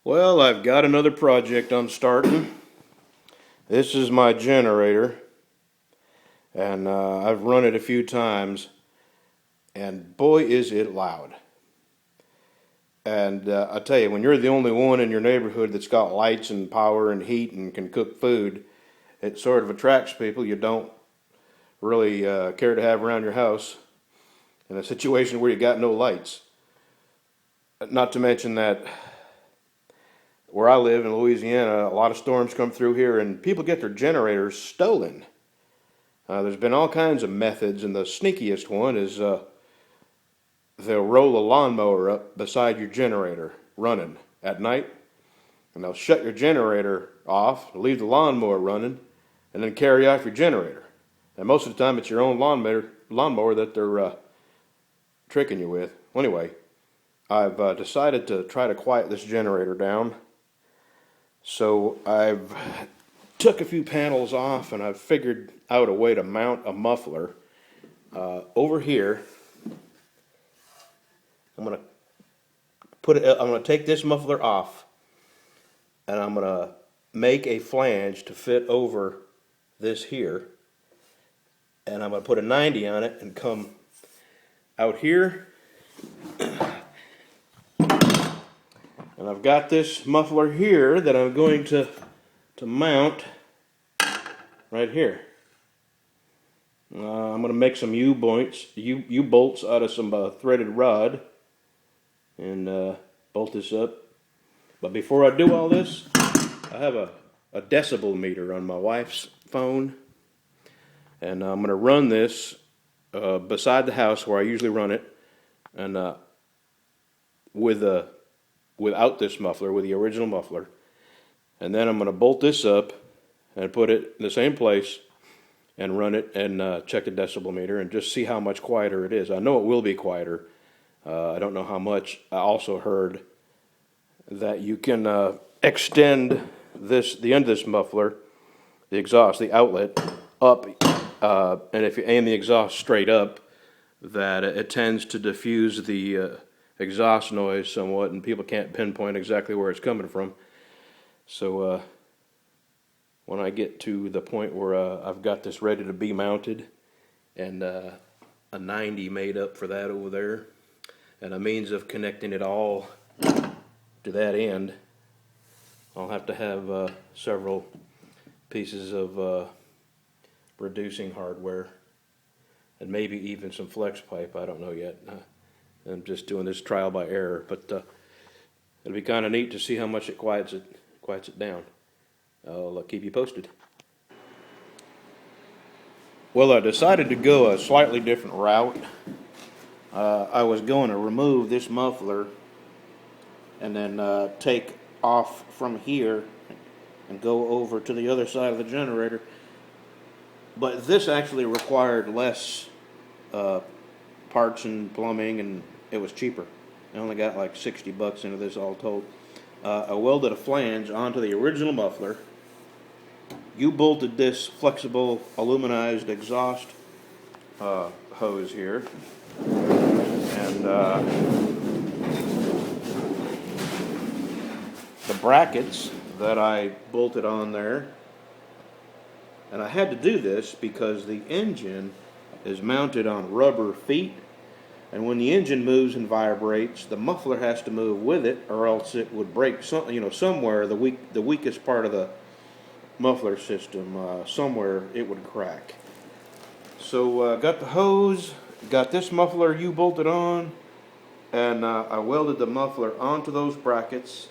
Well, I've got another project I'm starting. This is my generator, and I've run it a few times, and boy is it loud. And I tell you, when you're the only one in your neighborhood that's got lights and power and heat and can cook food, it sort of attracts people you don't really care to have around your house in a situation where you got no lights. Not to mention that where I live in Louisiana, a lot of storms come through here and people get their generators stolen. There's been all kinds of methods, and the sneakiest one is they'll roll a lawnmower up beside your generator running at night, and they'll shut your generator off, leave the lawnmower running, and then carry off your generator. And most of the time, it's your own lawnmower that they're tricking you with. Well, anyway, I've decided to try to quiet this generator down. So I've took a few panels off, and I've figured out a way to mount a muffler over here. I'm gonna I'm gonna take this muffler off, and I'm gonna make a flange to fit over this here, and I'm gonna put a 90 on it and come out here. And I've got this muffler here that I'm going to mount right here. I'm going to make some U-bolts out of some threaded rod and bolt this up. But before I do all this, I have a decibel meter on my wife's phone, and I'm going to run this beside the house where I usually run it, and without this muffler, with the original muffler. And then I'm going to bolt this up and put it in the same place and run it and check the decibel meter and just see how much quieter it is. I know it will be quieter. I don't know how much. I also heard that you can extend the end of this muffler, the exhaust, the outlet, up, and if you aim the exhaust straight up, that it tends to diffuse the exhaust noise somewhat, and people can't pinpoint exactly where it's coming from. So when I get to the point where I've got this ready to be mounted, and a 90 made up for that over there, and a means of connecting it all to that end, I'll have to have several pieces of reducing hardware, and maybe even some flex pipe. I don't know yet. I'm just doing this trial by error, but it'll be kind of neat to see how much it quiets it down. I'll keep you posted. Well, I decided to go a slightly different route. I was going to remove this muffler and then take off from here and go over to the other side of the generator. But this actually required less parts and plumbing, and it was cheaper. I only got like $60 into this all told. I welded a flange onto the original muffler. You bolted this flexible aluminized exhaust hose here, and the brackets that I bolted on there. And I had to do this because the engine is mounted on rubber feet, and when the engine moves and vibrates, the muffler has to move with it, or else it would break. Somewhere the weakest part of the muffler system, somewhere it would crack. So got the hose, got this muffler U-bolted on, and I welded the muffler onto those brackets,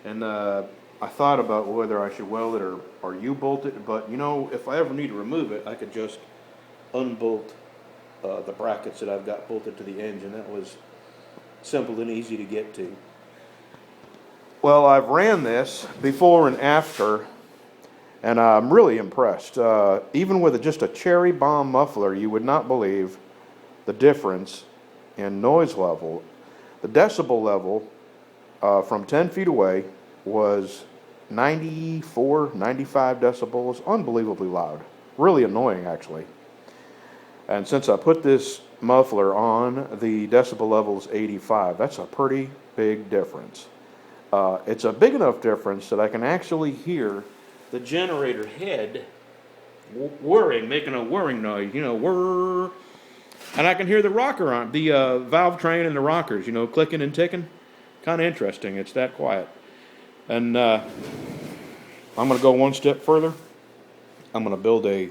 and I thought about whether I should weld it or U-bolt it, but if I ever need to remove it, I could just unbolt the brackets that I've got bolted to the engine. That was simple and easy to get to. Well, I've ran this before and after, and I'm really impressed. Even with just a cherry bomb muffler, you would not believe the difference in noise level. The decibel level from 10 feet away was 94, 95 decibels, unbelievably loud. Really annoying, actually. And since I put this muffler on, the decibel level is 85. That's a pretty big difference. It's a big enough difference that I can actually hear the generator head whirring, making a whirring noise, whir. And I can hear the rocker on, the valve train and the rockers, clicking and ticking. Kind of interesting. It's that quiet. And I'm going to go one step further. I'm going to build a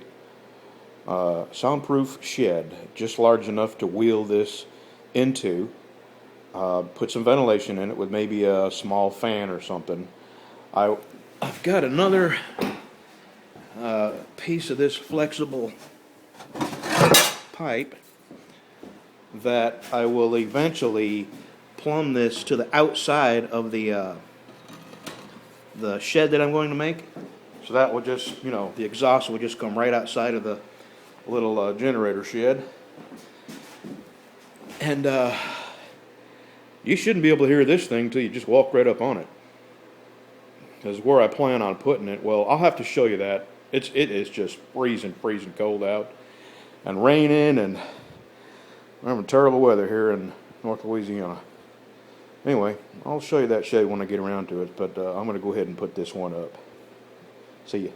soundproof shed, just large enough to wheel this into. Put some ventilation in it with maybe a small fan or something. I've got another piece of this flexible pipe that I will eventually plumb this to the outside of the shed that I'm going to make. So that will just, the exhaust will just come right outside of the little generator shed. And you shouldn't be able to hear this thing until you just walk right up on it. Because where I plan on putting it, well, I'll have to show you that. It is just freezing cold out. And raining, and we're having terrible weather here in North Louisiana. Anyway, I'll show you that shed when I get around to it, but I'm going to go ahead and put this one up. See ya.